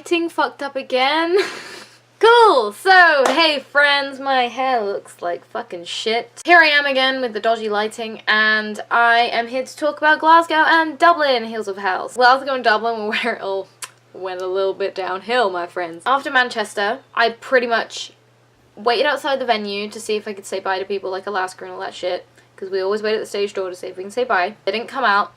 lighting fucked up again. Cool, so, hey friends, my hair looks like fucking shit. Here I am again with the dodgy lighting, and I am here to talk about Glasgow and Dublin, Heels of Hell. Glasgow and Dublin were where it all went a little bit downhill, my friends. After Manchester, I pretty much waited outside the venue to see if I could say bye to people like Alaska and all that shit, because we always wait at the stage door to see if we can say bye. They didn't come out.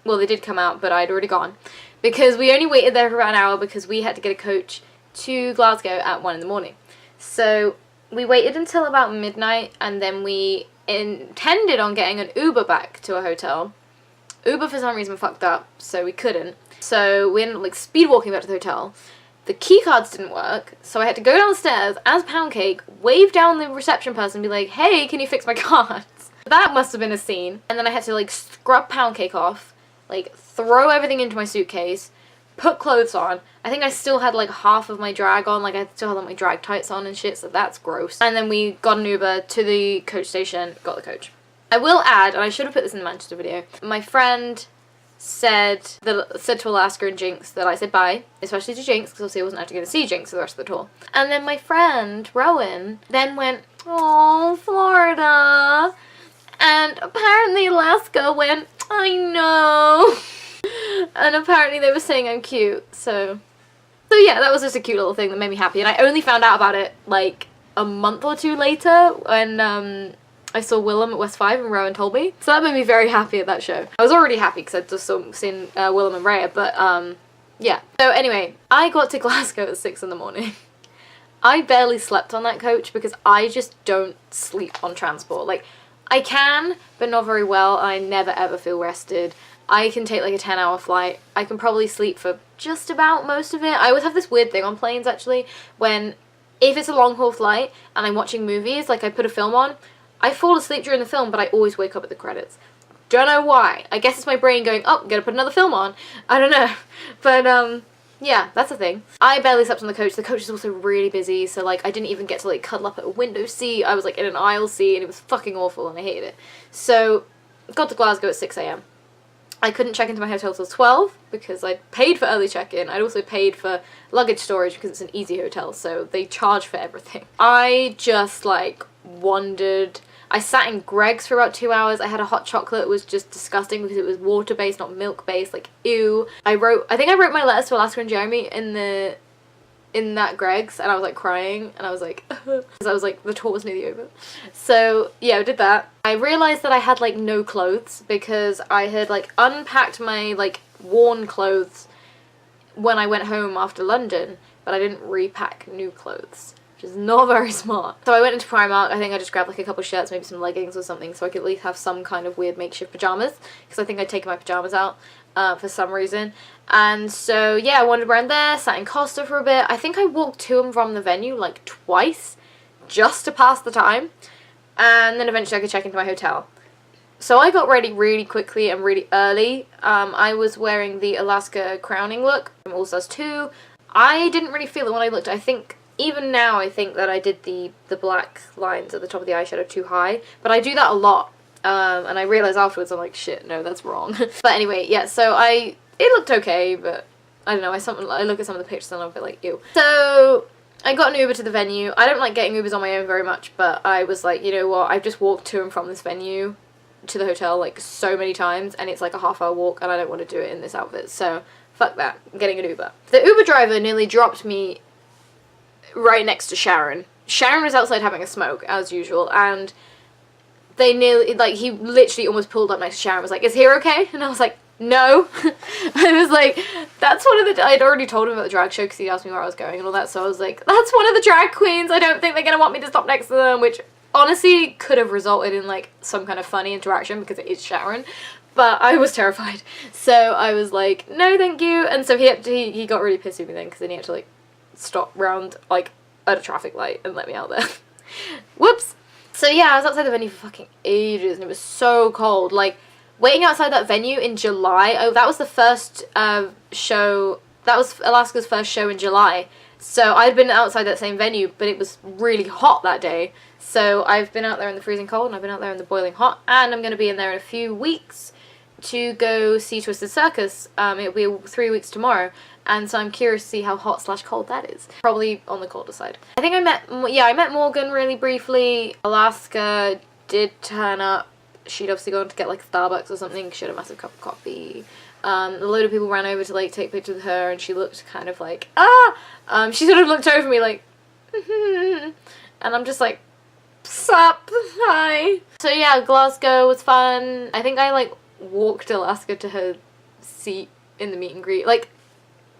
Well, they did come out, but I'd already gone. Because we only waited there for about an hour because we had to get a coach to Glasgow at 1 in the morning. So we waited until about midnight, and then we intended on getting an Uber back to a hotel. Uber for some reason fucked up, so we couldn't. So we ended up like speed walking back to the hotel. The key cards didn't work, so I had to go downstairs as Pound Cake, wave down the reception person and be like, hey, can you fix my cards? That must have been a scene. And then I had to like scrub Pound Cake off, like throw everything into my suitcase, put clothes on. I think I still had like half of my drag on, like I still had like my drag tights on and shit, so that's gross. And then we got an Uber to the coach station, got the coach. I will add, and I should have put this in the Manchester video, my friend said to Alaska and Jinkx that I said bye, especially to Jinkx, because obviously I wasn't actually going to see Jinkx for the rest of the tour. And then my friend, Rowan, then went, oh, Florida. And apparently Alaska went, I know. And apparently they were saying I'm cute, so yeah, that was just a cute little thing that made me happy. And I only found out about it like a month or two later when I saw Willam at West 5 and Rowan told me. So that made me very happy at that show. I was already happy because I'd just seen Willam and Ryder, but yeah. So anyway, I got to Glasgow at 6 in the morning. I barely slept on that coach because I just don't sleep on transport. Like, I can, but not very well. I never ever feel rested. I can take like a 10-hour flight. I can probably sleep for just about most of it. I always have this weird thing on planes actually, when if it's a long haul flight and I'm watching movies, like I put a film on, I fall asleep during the film, but I always wake up at the credits. Don't know why. I guess it's my brain going, oh, I'm gonna put another film on. I don't know. But yeah, that's the thing. I barely slept on the coach. The coach is also really busy, so like I didn't even get to like cuddle up at a window seat. I was like in an aisle seat and it was fucking awful and I hated it. So got to Glasgow at 6 AM. I couldn't check into my hotel till 12 because I'd paid for early check-in. I'd also paid for luggage storage because it's an easy hotel, so they charge for everything. I just like wandered. I sat in Greg's for about 2 hours. I had a hot chocolate. It was just disgusting because it was water-based, not milk-based. Like, ew. I think I wrote my letters to Alaska and Jeremy in that Greg's, and I was like crying, and I was like, because I was like, the tour was nearly over. So yeah, I did that. I realized that I had like no clothes because I had like unpacked my like worn clothes when I went home after London, but I didn't repack new clothes, which is not very smart. So I went into Primark. I think I just grabbed like a couple shirts, maybe some leggings or something, so I could at least have some kind of weird makeshift pajamas, because I think I'd taken my pajamas out for some reason. And so yeah, I wandered around there, sat in Costa for a bit. I think I walked to and from the venue like twice just to pass the time, and then eventually I could check into my hotel. So I got ready really quickly and really early. I was wearing the Alaska crowning look from All Stars 2. I didn't really feel it when I looked. I think even now I think that I did the black lines at the top of the eyeshadow too high, but I do that a lot. And I realized afterwards, I'm like, shit, no, that's wrong. But anyway, yeah, so it looked okay, but I don't know, I look at some of the pictures and I'm a bit like, ew. So I got an Uber to the venue. I don't like getting Ubers on my own very much, but I was like, you know what, I've just walked to and from this venue to the hotel like so many times, and it's like a half-hour walk, and I don't want to do it in this outfit, so fuck that, I'm getting an Uber. The Uber driver nearly dropped me right next to Sharon. Sharon was outside having a smoke, as usual, and they nearly, like, he literally almost pulled up next to Sharon and was like, is he okay? And I was like, no. I was like, that's one of the, I'd already told him about the drag show because he asked me where I was going and all that, so I was like, that's one of the drag queens, I don't think they're gonna want me to stop next to them, which honestly could have resulted in like some kind of funny interaction because it is Sharon, but I was terrified. So I was like, no thank you, and so he got really pissed with me then, because then he had to like stop round like at a traffic light and let me out there. Whoops. So yeah, I was outside the venue for fucking ages and it was so cold. Like, waiting outside that venue in July, oh, that was the first show, that was Alaska's first show in July. So I'd been outside that same venue, but it was really hot that day. So I've been out there in the freezing cold and I've been out there in the boiling hot, and I'm going to be in there in a few weeks to go see Twisted Circus. It'll be 3 weeks tomorrow. and so I'm curious to see how hot / cold that is. Probably on the colder side. I think I met Morgan really briefly. Alaska did turn up. She'd obviously gone to get like Starbucks or something. She had a massive cup of coffee. A load of people ran over to like take pictures with her, and she looked kind of like, she sort of looked over me like, and I'm just like, sup, hi. So yeah, Glasgow was fun. I think I like walked Alaska to her seat in the meet and greet. Like,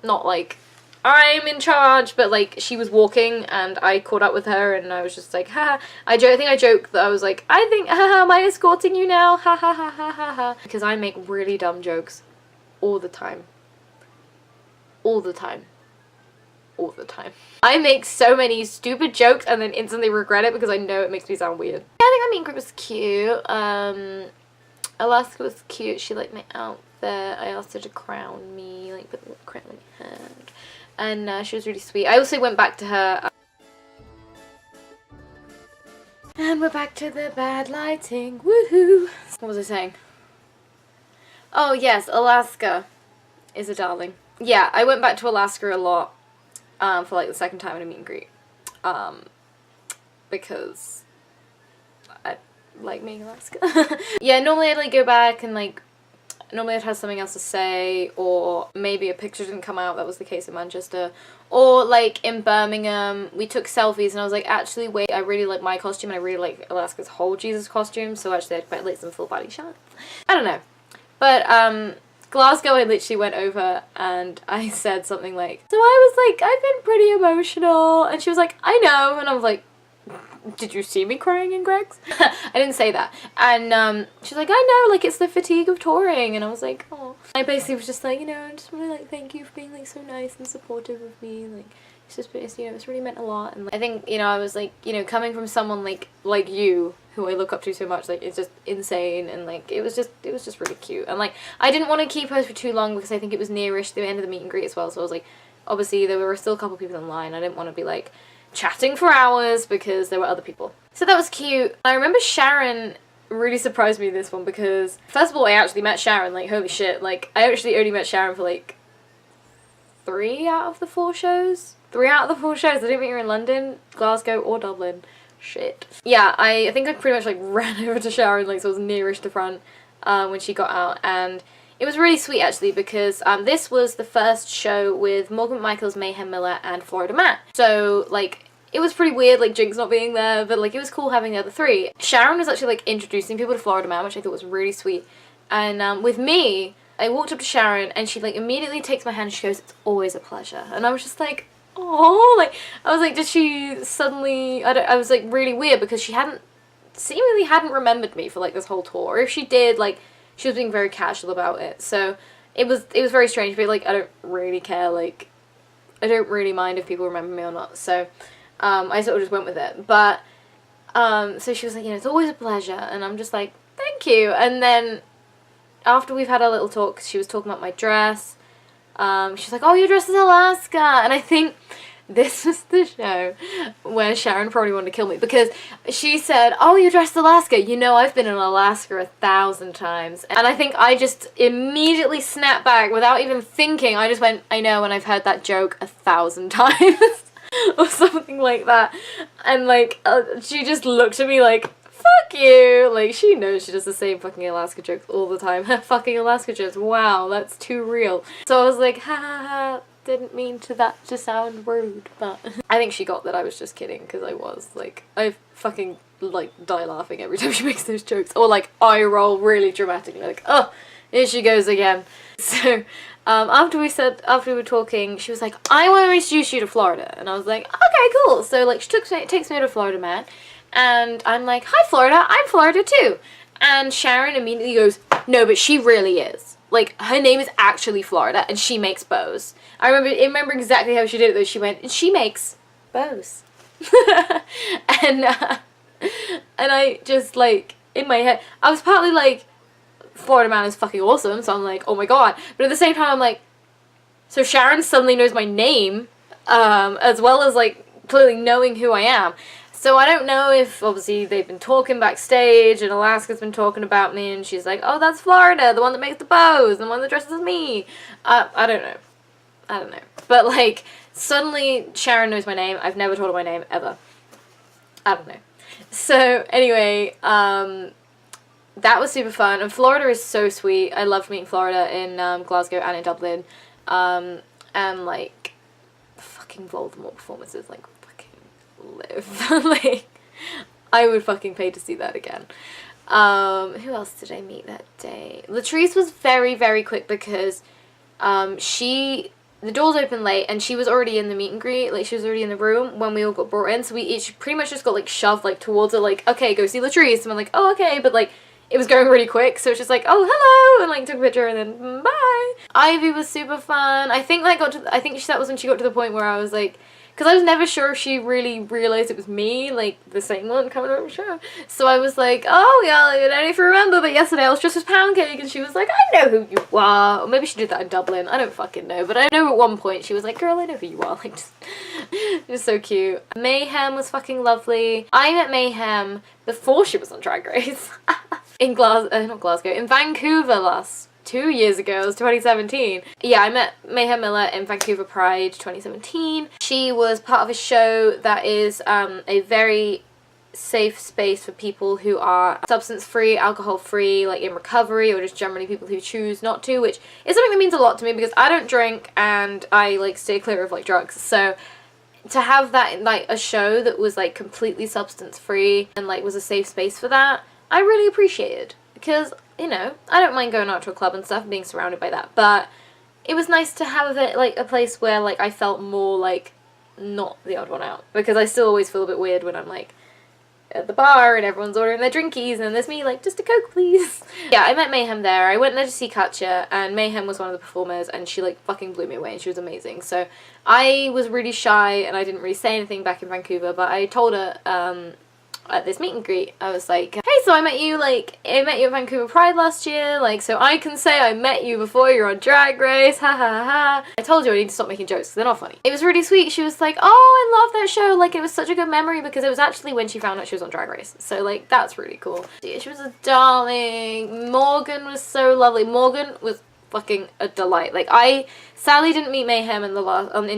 not like I'm in charge, but like she was walking and I caught up with her and I was just like, ha. I think I joked that I was like, I think, haha, am I escorting you now? Ha ha ha ha ha ha. Because I make really dumb jokes all the time. All the time. All the time. I make so many stupid jokes and then instantly regret it because I know it makes me sound weird. Yeah, I think our meet and greet was cute. Alaska was cute. She liked my outfit. I asked her to crown me, like put the crown on my head. And she was really sweet. I also went back to her. And we're back to the bad lighting. Woohoo! What was I saying? Oh yes, Alaska is a darling. Yeah, I went back to Alaska a lot for like the second time in a meet and greet. Because I like meeting Alaska. Yeah, normally I'd like go back and like normally I'd have something else to say, or maybe a picture didn't come out. That was the case in Manchester. Or like in Birmingham, we took selfies and I was like, actually wait, I really like my costume and I really like Alaska's whole Jesus costume, so actually I'd quite like some full body shots. I don't know. But Glasgow, I literally went over and I said something like, so I was like, I've been pretty emotional, and she was like, I know, and I was like, did you see me crying in Greg's? I didn't say that. And she's like, I know, like it's the fatigue of touring. And I was like, oh. I basically was just like, you know, I just want to like thank you for being like so nice and supportive of me. Like it's just, you know, it's really meant a lot. And like, I think, you know, I was like, you know, coming from someone like you, who I look up to so much, like it's just insane. And like it was just really cute. And like I didn't want to keep her for too long because I think it was nearish the end of the meet and greet as well. So I was like, obviously there were still a couple people in line. I didn't want to be like chatting for hours because there were other people. So that was cute. I remember Sharon really surprised me in this one because first of all I actually met Sharon, like holy shit, like I actually only met Sharon for like 3 out of the 4 shows. 3 out of the 4 shows. I didn't meet her in London, Glasgow or Dublin. Shit. Yeah, I think I pretty much like ran over to Sharon, like so I was nearish to front when she got out, and it was really sweet actually because this was the first show with Morgue, McMichaels, Mayhem Miller and Florida Man. So like it was pretty weird like Jinkx not being there, but like it was cool having the other 3. Sharon was actually like introducing people to Florida Man, which I thought was really sweet. And with me, I walked up to Sharon and she like immediately takes my hand and she goes, it's always a pleasure. And I was just like, oh, like I was like, did she suddenly, I was like really weird because she seemingly hadn't remembered me for like this whole tour. Or if she did, like she was being very casual about it. So it was very strange, but like I don't really care, like I don't really mind if people remember me or not. So I sort of just went with it. But so she was like, you know, it's always a pleasure, and I'm just like, thank you. And then after we've had our little talk, she was talking about my dress. She's like, oh, your dress is Alaska. And I think this was the show where Sharon probably wanted to kill me because she said, oh, your dress is Alaska. You know, I've been in Alaska 1,000 times. And I think I just immediately snapped back without even thinking. I just went, I know, and I've heard that joke 1,000 times or something like that. And like, she just looked at me like, fuck you. Like, she knows she does the same fucking Alaska jokes all the time. Fucking Alaska jokes. Wow, that's too real. So I was like, ha ha ha. Didn't mean that to sound rude, but I think she got that I was just kidding because I was like, I fucking like die laughing every time she makes those jokes, or like eye roll really dramatically, like, oh, here she goes again. So after we were talking, she was like, I want to introduce you to Florida, and I was like, okay, cool. So like she takes me to Florida Man, and I'm like, hi Florida, I'm Florida too. And Sharon immediately goes, no, but she really is. Like, her name is actually Florida, and she makes bows. I remember exactly how she did it, though. She went, she makes bows. and I just, like, in my head, I was partly like, Florida Man is fucking awesome, so I'm like, oh my god. But at the same time, I'm like, so Sharon suddenly knows my name, as well as, like, clearly knowing who I am. So I don't know if, obviously, they've been talking backstage, and Alaska's been talking about me, and she's like, oh, that's Florida, the one that makes the bows, the one that dresses as me. I don't know. I don't know. But, like, suddenly Sharon knows my name. I've never told her my name, ever. I don't know. So, anyway, that was super fun. And Florida is so sweet. I loved meeting Florida in Glasgow and in Dublin. And, like, fucking Voldemort performances, like, fucking live. Like, I would fucking pay to see that again. Who else did I meet that day? Latrice was very, very quick because the doors opened late and she was already in the meet and greet, like she was already in the room when we all got brought in, so we each pretty much just got like shoved like towards her, like, okay, go see Latrice, and I'm like, oh, okay, but like it was going really quick, so it's just like, oh, hello, and like took a picture and then bye. Ivy was super fun. I think that was when she got to the point where I was like, because I was never sure if she really realised it was me, like, the same one coming over the show. So I was like, oh, yeah, I don't know if you remember, but yesterday I was dressed as Pound Cake, and she was like, I know who you are. Or maybe she did that in Dublin. I don't fucking know. But I know at one point she was like, girl, I know who you are. Like, just, it was so cute. Mayhem was fucking lovely. I met Mayhem before she was on Drag Race. In in Vancouver last 2 years ago. It was 2017. Yeah, I met Mayhem Miller in Vancouver Pride 2017. She was part of a show that is a very safe space for people who are substance-free, alcohol-free, like in recovery, or just generally people who choose not to, which is something that means a lot to me because I don't drink and I like stay clear of like drugs. So to have that, like a show that was like completely substance-free and like was a safe space for that, I really appreciated, because, you know, I don't mind going out to a club and stuff and being surrounded by that, but it was nice to have it, like, a place where, like, I felt more, like, not the odd one out, because I still always feel a bit weird when I'm, like, at the bar and everyone's ordering their drinkies and there's me, like, just a Coke, please. Yeah, I met Mayhem there. I went there to see Katja, and Mayhem was one of the performers, and she, like, fucking blew me away, and she was amazing. So I was really shy, and I didn't really say anything back in Vancouver, but I told her, at this meet and greet, I was like, hey, so I met you at Vancouver Pride last year, like, so I can say I met you before you're on Drag Race, ha ha ha. I told you I need to stop making jokes because they're not funny. It was really sweet. She was like, oh, I love that show, like, it was such a good memory, because it was actually when she found out she was on Drag Race, so, like, that's really cool. Yeah, she was a darling. Morgan was so lovely. Morgan was fucking a delight. Like, I sadly didn't meet Mayhem in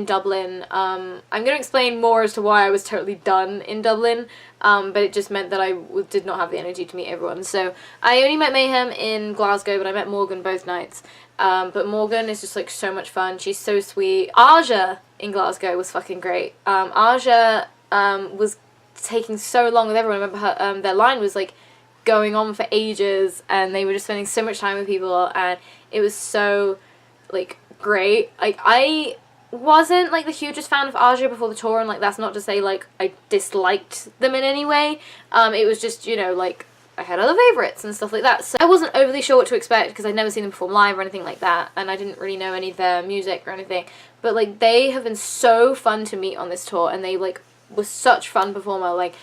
Dublin. I'm gonna explain more as to why I was totally done in Dublin, but it just meant that I did not have the energy to meet everyone. So I only met Mayhem in Glasgow, but I met Morgan both nights. But Morgan is just like so much fun. She's so sweet. Aja in Glasgow was fucking great. Aja was taking so long with everyone. I remember her, their line was like going on for ages, and they were just spending so much time with people, and it was so like great. Like, I wasn't like the hugest fan of Aja before the tour, and like that's not to say like I disliked them in any way. It was just, you know, like I had other favourites and stuff like that, so I wasn't overly sure what to expect because I'd never seen them perform live or anything like that, and I didn't really know any of their music or anything. But like they have been so fun to meet on this tour, and they like were such fun performer. Like,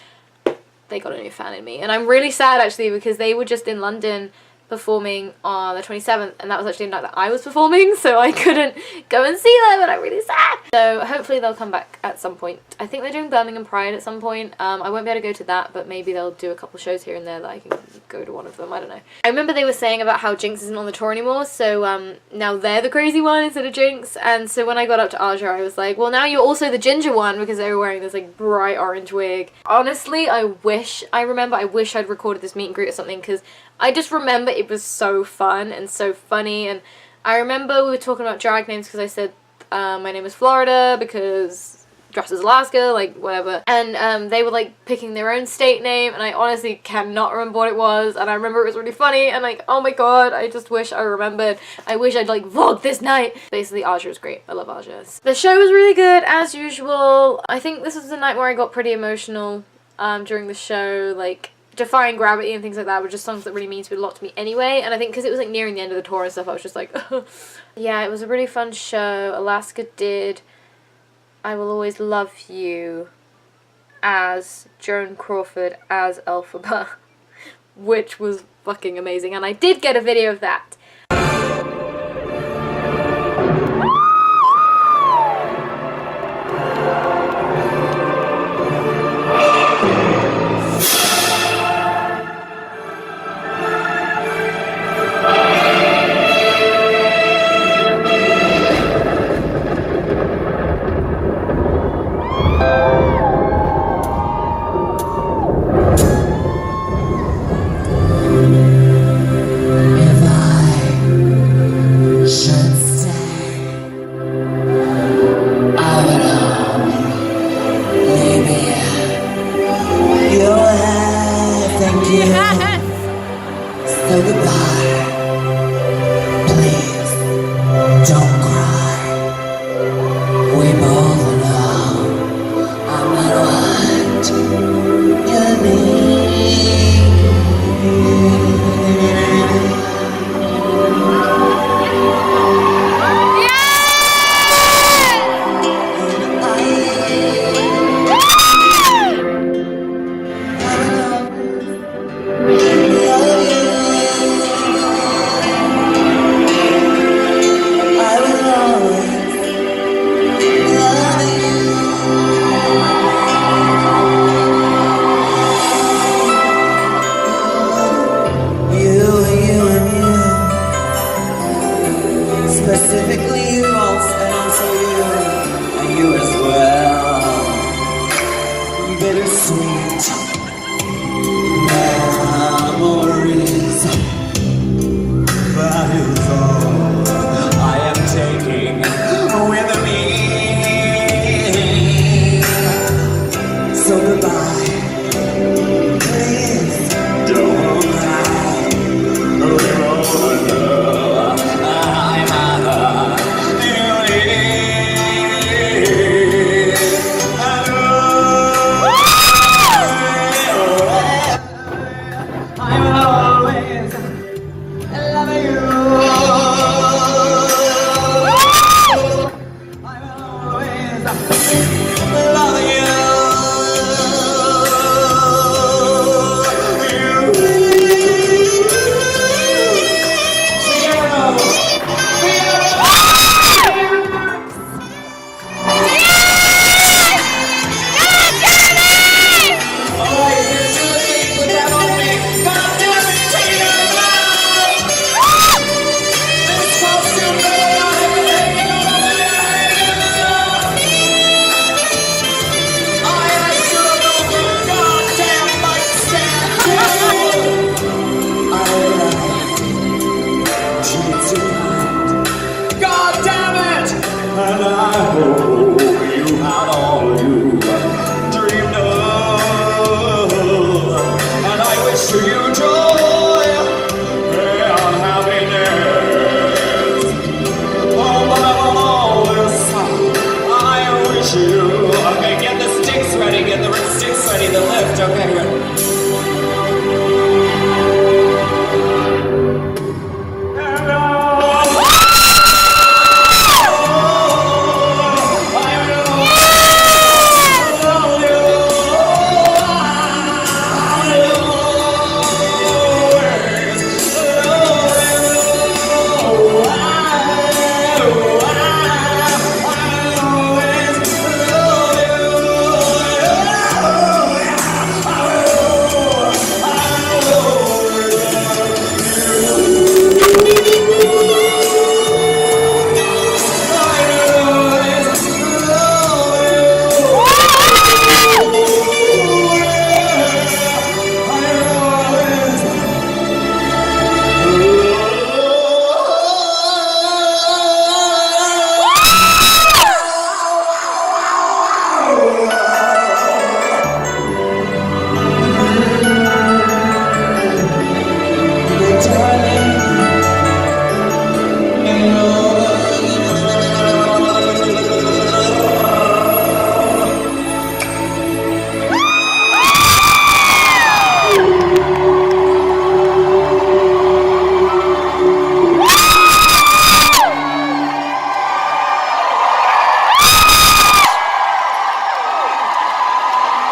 they got a new fan in me, and I'm really sad actually because they were just in London performing on the 27th, and that was actually the night that I was performing, so I couldn't go and see them, and I'm really sad. So hopefully they'll come back at some point. I think they're doing Birmingham Pride at some point. I won't be able to go to that, but maybe they'll do a couple shows here and there that I can go to one of them. I don't know. I remember they were saying about how Jinkx isn't on the tour anymore, so now they're the crazy one instead of Jinkx, and so when I got up to Aja, I was like, well, now you're also the ginger one, because they were wearing this like bright orange wig. Honestly, I wish I'd recorded this meet and greet or something, because I just remember it was so fun and so funny. And I remember we were talking about drag names, because I said my name is Florida because dressed as Alaska, like whatever, and they were like picking their own state name, and I honestly cannot remember what it was, and I remember it was really funny, and like, oh my god, I just wish I remembered. I wish I'd like vlogged this night. Basically, Aja was great. I love Aja. The show was really good as usual. I think this was the night where I got pretty emotional during the show. Like, Defying Gravity and things like that were just songs that really mean a lot to me anyway, and I think because it was like nearing the end of the tour and stuff, I was just like yeah, it was a really fun show. Alaska did I Will Always Love You as Joan Crawford as Elphaba, which was fucking amazing, and I did get a video of that. Yes! So goodbye. Please, don't cry. We both know I'm not what you need. Specifically you, and also you, and you as well. Bittersweet memories. That is all I am taking with me. So goodbye. Please don't cry.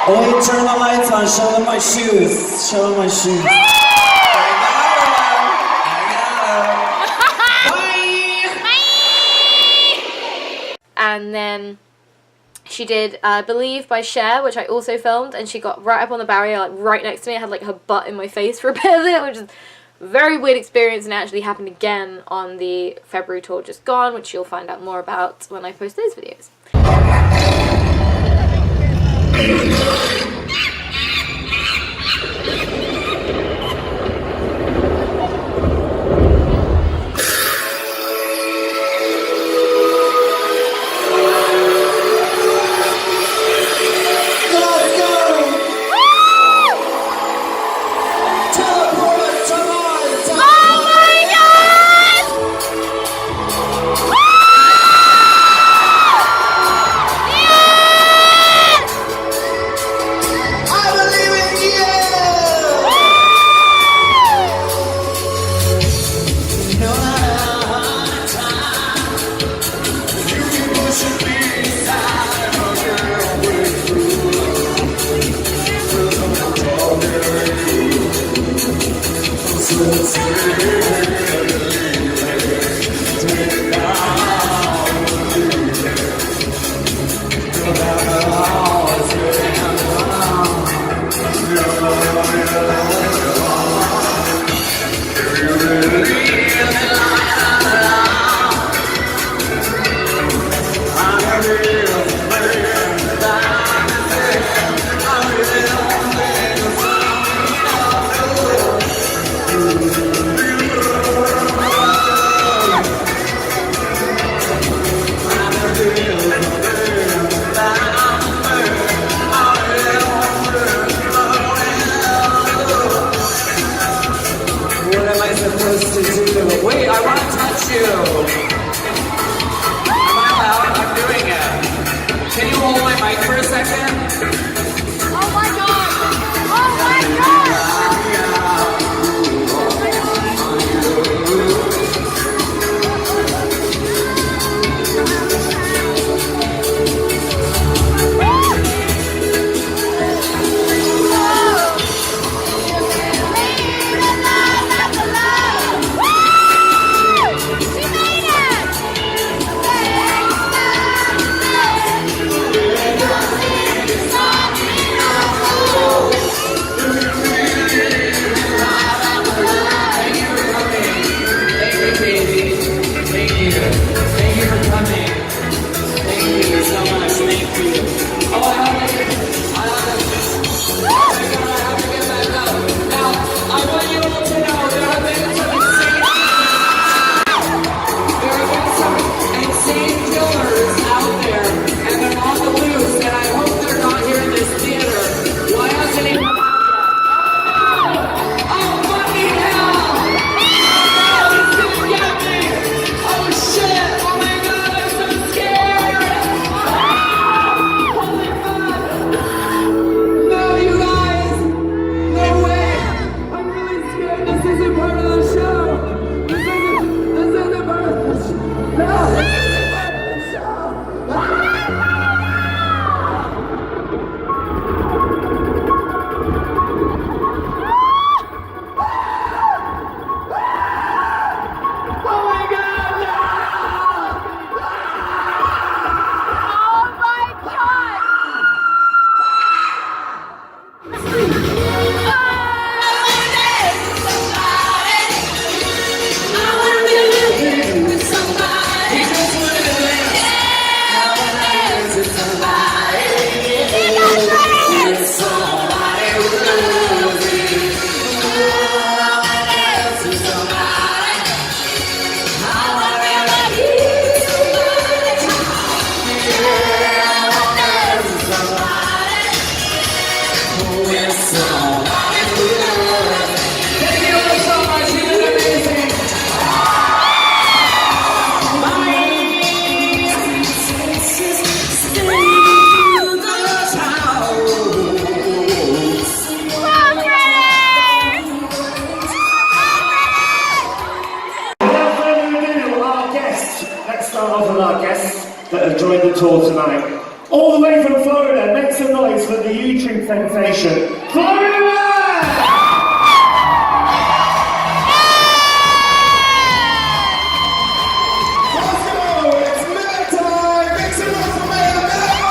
Oi, turn the lights on, show them my shoes. Show them my shoes. And then she did Believe by Cher, which I also filmed, and she got right up on the barrier, like right next to me. I had like her butt in my face for a bit of it, which is a very weird experience, and it actually happened again on the February tour just gone, which you'll find out more about when I post those videos. Wait, I want to touch you. Am I allowed? I'm doing it. Can you hold my mic for a second? Oh my god! Oh my god! That have joined the tour tonight. All the way from Florida, make some noise for the YouTube sensation, Florida Man! Glasgow, it's Miller time! Make some noise for Mayhem Miller!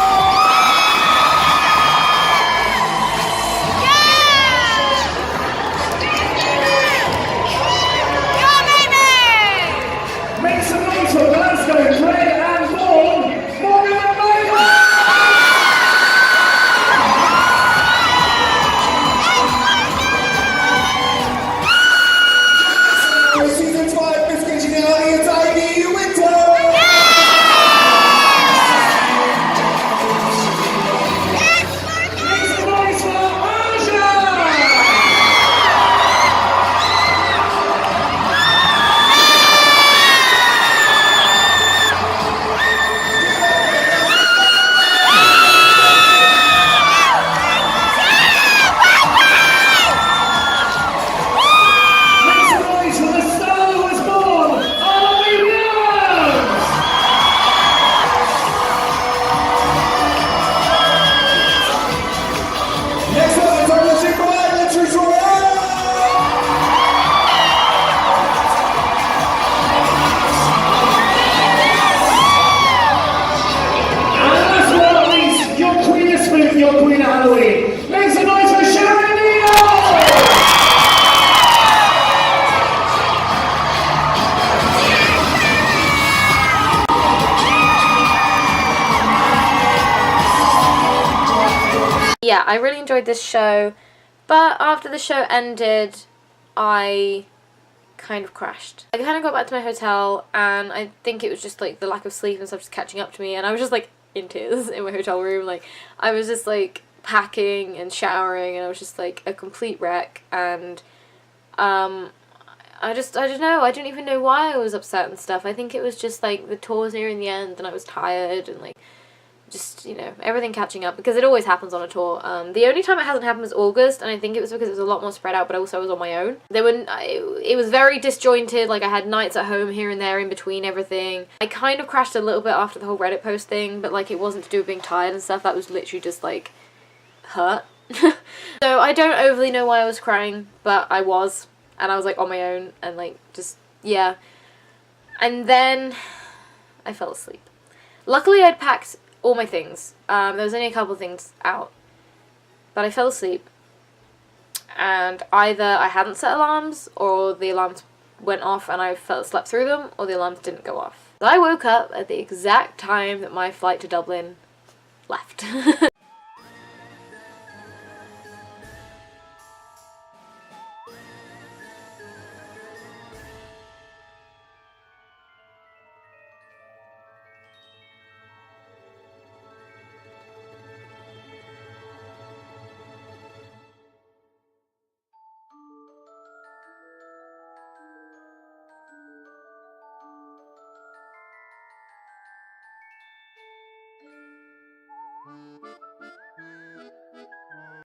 Make some noise for Glasgow, Dragged and Morgue and Mayhem! I really enjoyed this show, but after the show ended, I kind of crashed. I kind of got back to my hotel, and I think it was just like the lack of sleep and stuff just catching up to me, and I was just like in tears in my hotel room. Like, I was just like packing and showering, and I was just like a complete wreck, and I don't know, I don't even know why I was upset and stuff. I think it was just like the tour was nearing the end and I was tired and like just, you know, everything catching up, because it always happens on a tour. The only time it hasn't happened was August, and I think it was because it was a lot more spread out, but also I was on my own. It was very disjointed, like I had nights at home here and there in between everything. I kind of crashed a little bit after the whole Reddit post thing, but like it wasn't to do with being tired and stuff, that was literally just like hurt. So I don't overly know why I was crying, but I was, and I was like on my own and like just, yeah. And then I fell asleep. Luckily I'd packed all my things. There was only a couple of things out, but I fell asleep, and either I hadn't set alarms, or the alarms went off and I slept through them, or the alarms didn't go off. So I woke up at the exact time that my flight to Dublin left.